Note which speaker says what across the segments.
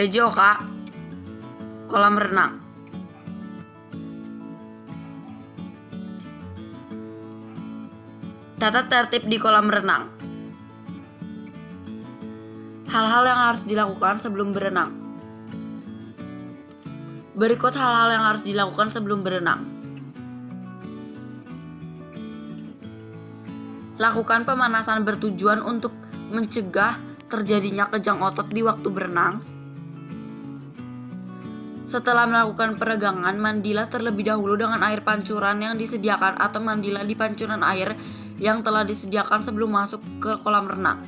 Speaker 1: PJOK, kolam renang. Tata tertib di kolam renang. Hal-hal yang harus dilakukan sebelum berenang. Berikut hal-hal yang harus dilakukan sebelum berenang. Lakukan pemanasan bertujuan untuk mencegah terjadinya kejang otot di waktu berenang. Setelah melakukan peregangan, mandilah terlebih dahulu dengan air pancuran yang disediakan atau mandilah di pancuran air yang telah disediakan sebelum masuk ke kolam renang.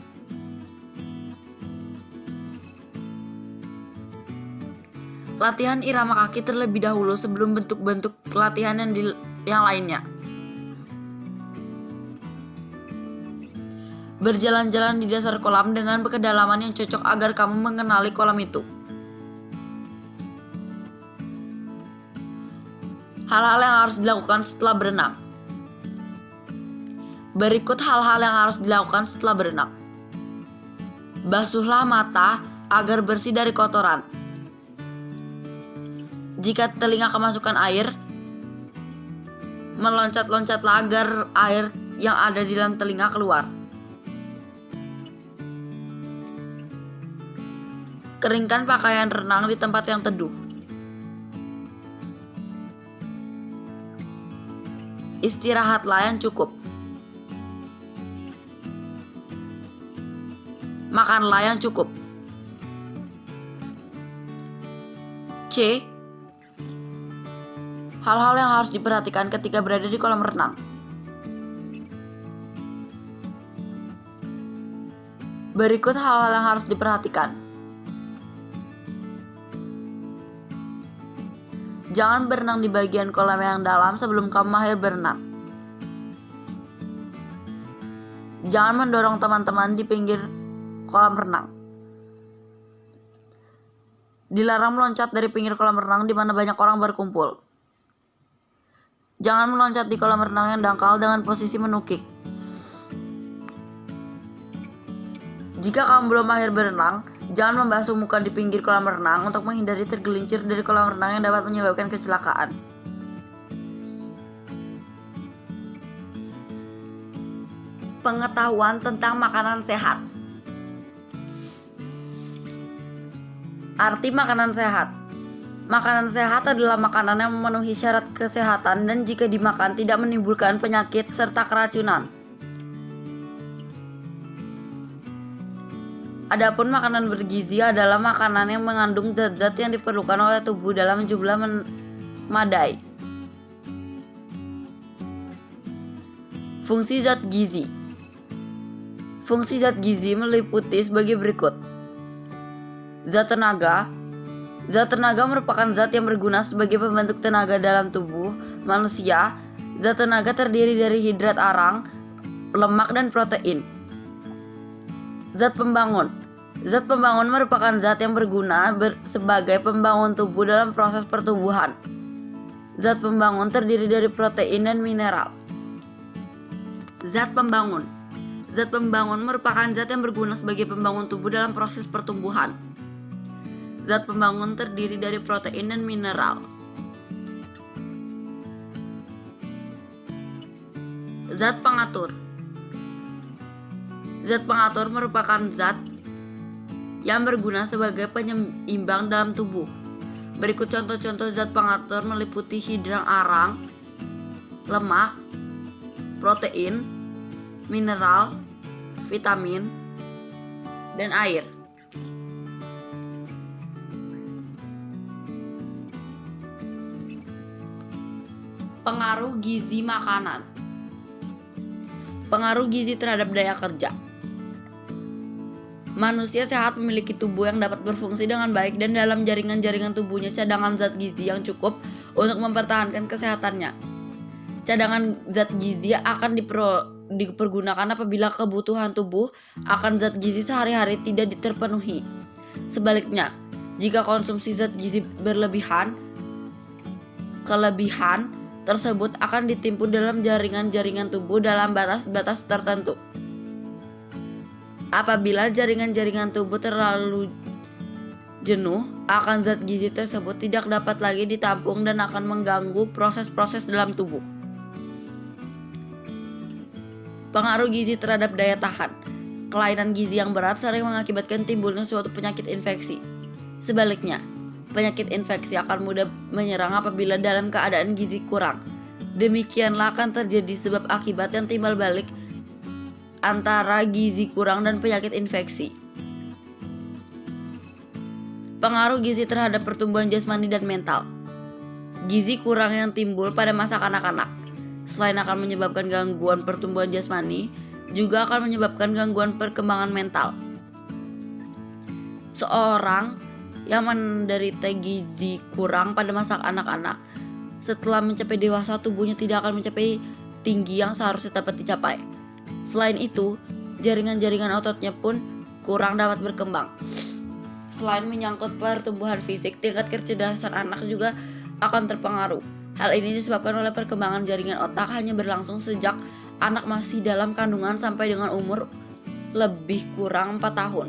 Speaker 1: Latihan irama kaki terlebih dahulu sebelum bentuk-bentuk latihan yang lainnya. Berjalan-jalan di dasar kolam dengan kedalaman yang cocok agar kamu mengenali kolam itu. Hal-hal yang harus dilakukan setelah berenang. Berikut hal-hal yang harus dilakukan setelah berenang. Basuhlah mata agar bersih dari kotoran. Jika telinga kemasukan air, meloncat-loncatlah agar air yang ada di dalam telinga keluar. Keringkan pakaian renang di tempat yang teduh. Istirahatlah yang cukup. Makanlah yang cukup. C. Hal-hal yang harus diperhatikan ketika berada di kolam renang. Berikut hal-hal yang harus diperhatikan. Jangan berenang di bagian kolam yang dalam sebelum kamu mahir berenang. Jangan mendorong teman-teman di pinggir kolam renang. Dilarang meloncat dari pinggir kolam renang di mana banyak orang berkumpul. Jangan meloncat di kolam renang yang dangkal dengan posisi menukik. Jika kamu belum mahir berenang, jangan membasuh muka di pinggir kolam renang untuk menghindari tergelincir dari kolam renang yang dapat menyebabkan kecelakaan. Pengetahuan tentang makanan sehat. Arti makanan sehat. Makanan sehat adalah makanan yang memenuhi syarat kesehatan dan jika dimakan tidak menimbulkan penyakit serta keracunan. Adapun makanan bergizi adalah makanan yang mengandung zat-zat yang diperlukan oleh tubuh dalam jumlah memadai. Fungsi zat gizi. Fungsi zat gizi meliputi sebagai berikut. Zat tenaga. Zat tenaga merupakan zat yang berguna sebagai pembentuk tenaga dalam tubuh manusia. Zat tenaga terdiri dari hidrat arang, lemak, dan protein. Zat pembangun. Zat pembangun merupakan zat yang berguna sebagai pembangun tubuh dalam proses pertumbuhan. Zat pembangun terdiri dari protein dan mineral. Zat pembangun. Zat pembangun merupakan zat yang berguna sebagai pembangun tubuh dalam proses pertumbuhan. Zat pembangun terdiri dari protein dan mineral. Zat pengatur. Zat pengatur merupakan zat yang berguna sebagai penyeimbang dalam tubuh. Berikut contoh-contoh zat pengatur meliputi hidrat arang, lemak, protein, mineral, vitamin, dan air. Pengaruh gizi makanan. Pengaruh gizi terhadap daya kerja. Manusia sehat memiliki tubuh yang dapat berfungsi dengan baik dan dalam jaringan-jaringan tubuhnya cadangan zat gizi yang cukup untuk mempertahankan kesehatannya. Cadangan zat gizi akan dipergunakan apabila kebutuhan tubuh akan zat gizi sehari-hari tidak terpenuhi. Sebaliknya, jika konsumsi zat gizi berlebihan, kelebihan tersebut akan ditimbun dalam jaringan-jaringan tubuh dalam batas-batas tertentu. Apabila jaringan-jaringan tubuh terlalu Jenuh akan zat gizi tersebut tidak dapat lagi ditampung dan akan mengganggu proses-proses dalam tubuh. Pengaruh gizi terhadap daya tahan. Kelainan gizi yang berat sering mengakibatkan timbulnya suatu penyakit infeksi. Sebaliknya, penyakit infeksi akan mudah menyerang apabila dalam keadaan gizi kurang. Demikianlah akan terjadi sebab akibat yang timbal balik antara gizi kurang dan penyakit infeksi. Pengaruh gizi terhadap pertumbuhan jasmani dan mental. Gizi kurang yang timbul pada masa kanak-kanak, selain akan menyebabkan gangguan pertumbuhan jasmani, juga akan menyebabkan gangguan perkembangan mental. Seorang yang menderita gizi kurang pada masa anak-anak, setelah mencapai dewasa tubuhnya tidak akan mencapai tinggi yang seharusnya dapat dicapai. Selain itu, jaringan-jaringan ototnya pun kurang dapat berkembang. Selain menyangkut pertumbuhan fisik, tingkat kecerdasan anak juga akan terpengaruh. Hal ini disebabkan oleh perkembangan jaringan otak hanya berlangsung sejak anak masih dalam kandungan sampai dengan umur lebih kurang 4 tahun.